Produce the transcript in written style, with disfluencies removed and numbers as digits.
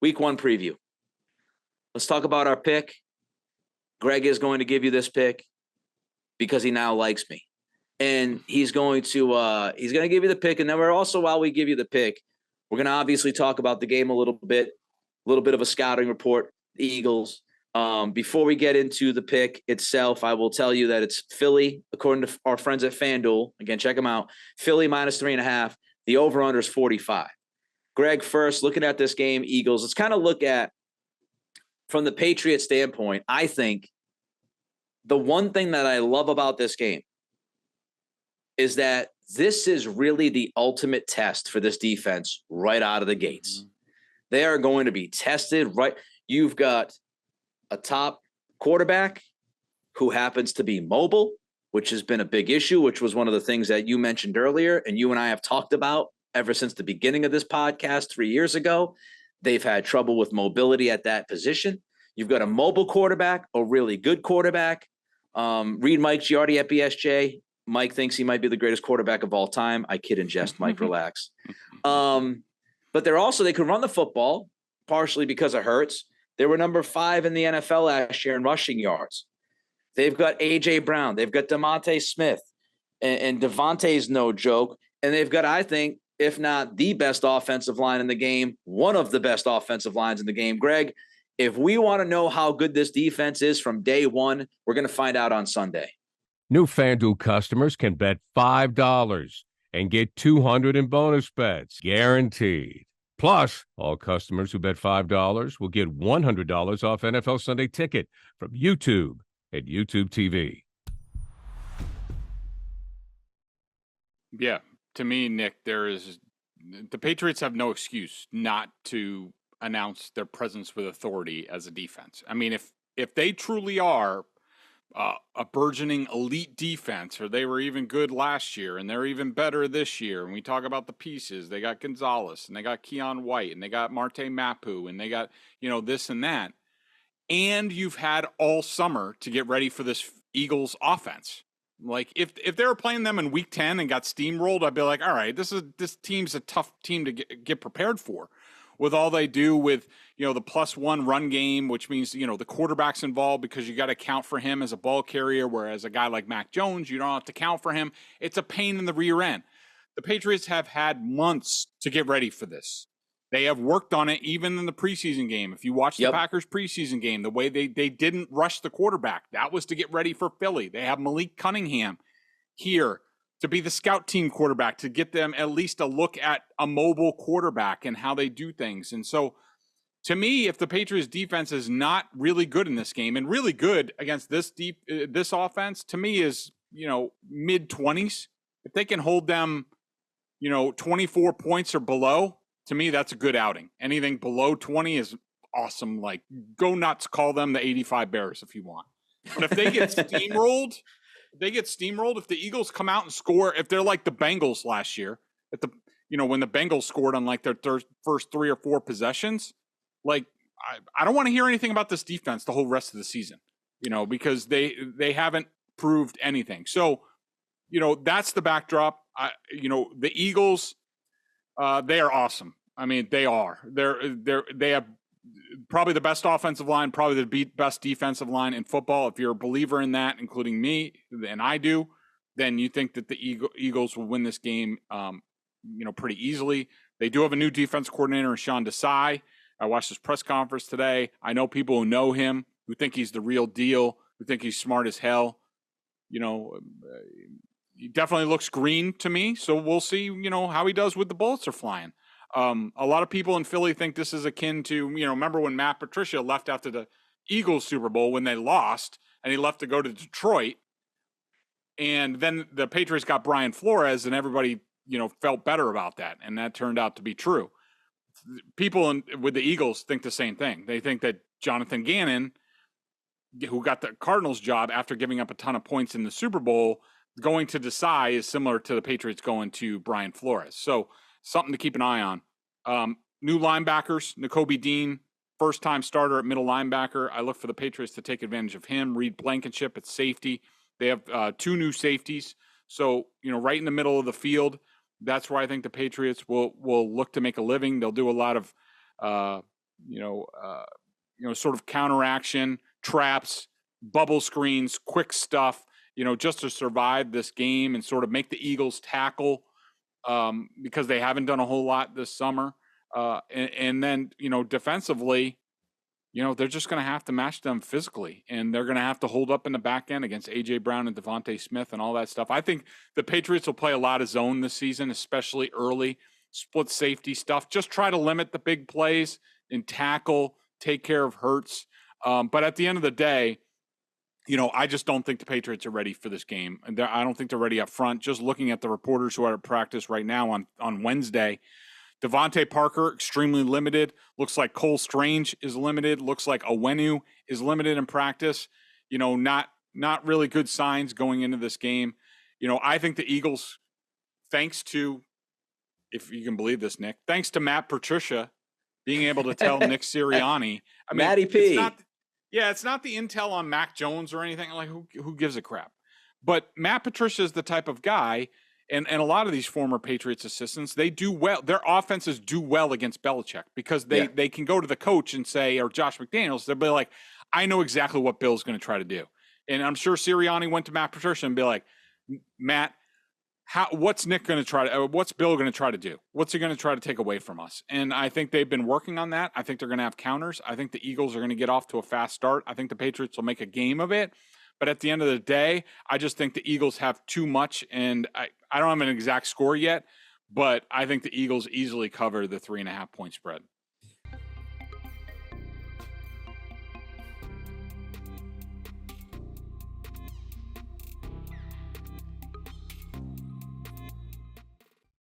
Week 1 preview. Let's talk about our pick. Greg is going to give you this pick because he now likes me. And he's going to give you the pick. And then we're also, while we give you the pick, we're going to obviously talk about the game a little bit of a scouting report, the Eagles. Before we get into the pick itself, I will tell you that it's Philly, according to our friends at Fanduel. Again, check them out. Philly -3.5. The over-under is 45. Greg, first, looking at this game, Eagles, let's kind of look at, from the Patriots standpoint, I think the one thing that I love about this game is that this is really the ultimate test for this defense right out of the gates. Mm-hmm. They are going to be tested, right? You've got a top quarterback who happens to be mobile, which has been a big issue, which was one of the things that you mentioned earlier, and you and I have talked about ever since the beginning of this podcast 3 years ago. They've had trouble with mobility at that position. You've got a mobile quarterback, a really good quarterback. Read Mike Giardi at BSJ. Mike thinks he might be the greatest quarterback of all time. I kid and jest, Mike, relax. But they could run the football, partially because of Hurts. They were number 5 in the NFL last year in rushing yards. They've got A.J. Brown. They've got DeMonte Smith. And Devante's no joke. And they've got, I think, if not the best offensive line in the game, one of the best offensive lines in the game. Greg, if we want to know how good this defense is from day one, we're going to find out on Sunday. New FanDuel customers can bet $5 and get $200 in bonus bets, guaranteed. Plus, all customers who bet $5 will get $100 off NFL Sunday Ticket from YouTube at YouTube TV. Yeah, to me, Nick, the Patriots have no excuse not to announce their presence with authority as a defense. I mean, if they truly are a burgeoning elite defense, or they were even good last year and they're even better this year, and we talk about the pieces, they got Gonzalez and they got Keon White and they got Marte Mapu and they got, this and that. And you've had all summer to get ready for this Eagles offense. Like if they were playing them in week 10 and got steamrolled, I'd be like, all right, this team's a tough team to get prepared for. With all they do with, the +1 run game, which means, the quarterback's involved because you got to count for him as a ball carrier, whereas a guy like Mac Jones, you don't have to count for him. It's a pain in the rear end. The Patriots have had months to get ready for this. They have worked on it even in the preseason game. If you watch the Packers preseason game, the way they didn't rush the quarterback, that was to get ready for Philly. They have Malik Cunningham here to be the scout team quarterback, to get them at least a look at a mobile quarterback and how they do things. And so, to me, if the Patriots defense is not really good in this game, and really good against this offense, to me is, mid-20s. If they can hold them, 24 points or below, to me, that's a good outing. Anything below 20 is awesome. Like, go nuts, call them the 85 Bears if you want. But if they get steamrolled, if the Eagles come out and score, if they're like the Bengals last year, when the Bengals scored on like their first 3 or 4 possessions, like I don't want to hear anything about this defense the whole rest of the season, because they haven't proved anything. So, that's the backdrop. The Eagles, they are awesome. I mean, they are. They have probably the best offensive line, probably the best defensive line in football. If you're a believer in that, including me, and I do, then you think that the Eagles will win this game, pretty easily. They do have a new defense coordinator, Sean Desai. I watched his press conference today. I know people who know him, who think he's the real deal, who think he's smart as hell. He definitely looks green to me. So we'll see, how he does with the bullets are flying. A lot of people in Philly think this is akin to, remember when Matt Patricia left after the Eagles Super Bowl when they lost, and he left to go to Detroit. And then the Patriots got Brian Flores, and everybody, felt better about that. And that turned out to be true. People with the Eagles think the same thing. They think that Jonathan Gannon, who got the Cardinals job after giving up a ton of points in the Super Bowl, going to Desai is similar to the Patriots going to Brian Flores. So something to keep an eye on. New linebackers, Nakobe Dean, first-time starter at middle linebacker. I look for the Patriots to take advantage of him. Reed Blankenship at safety. They have 2 new safeties. So, right in the middle of the field, that's where I think the Patriots will look to make a living. They'll do a lot of sort of counteraction, traps, bubble screens, quick stuff, just to survive this game and sort of make the Eagles tackle because they haven't done a whole lot this summer. And then, defensively, they're just going to have to match them physically, and they're going to have to hold up in the back end against A.J. Brown and Devontae Smith and all that stuff. I think the Patriots will play a lot of zone this season, especially early, split safety stuff. Just try to limit the big plays and tackle, take care of Hurts. But at the end of the day, I just don't think the Patriots are ready for this game. I don't think they're ready up front. Just looking at the reporters who are at practice right now on Wednesday, Devante Parker, extremely limited. Looks like Cole Strange is limited. Looks like Onwenu is limited in practice. Not really good signs going into this game. I think the Eagles, thanks to, if you can believe this, Nick, thanks to Matt Patricia being able to tell Nick Sirianni. Matty P. It's not the intel on Mac Jones or anything. Like, who gives a crap? But Matt Patricia is the type of guy. And a lot of these former Patriots assistants, they do well. Their offenses do well against Belichick because they can go to the coach and say, or Josh McDaniels, they'll be like, I know exactly what Bill's going to try to do. And I'm sure Sirianni went to Matt Patricia and be like, Matt, what's Nick going to try to, what's Bill going to try to do? What's he going to try to take away from us? And I think they've been working on that. I think they're going to have counters. I think the Eagles are going to get off to a fast start. I think the Patriots will make a game of it. But at the end of the day, I just think the Eagles have too much, and I don't have an exact score yet, but I think the Eagles easily cover the 3.5 point spread.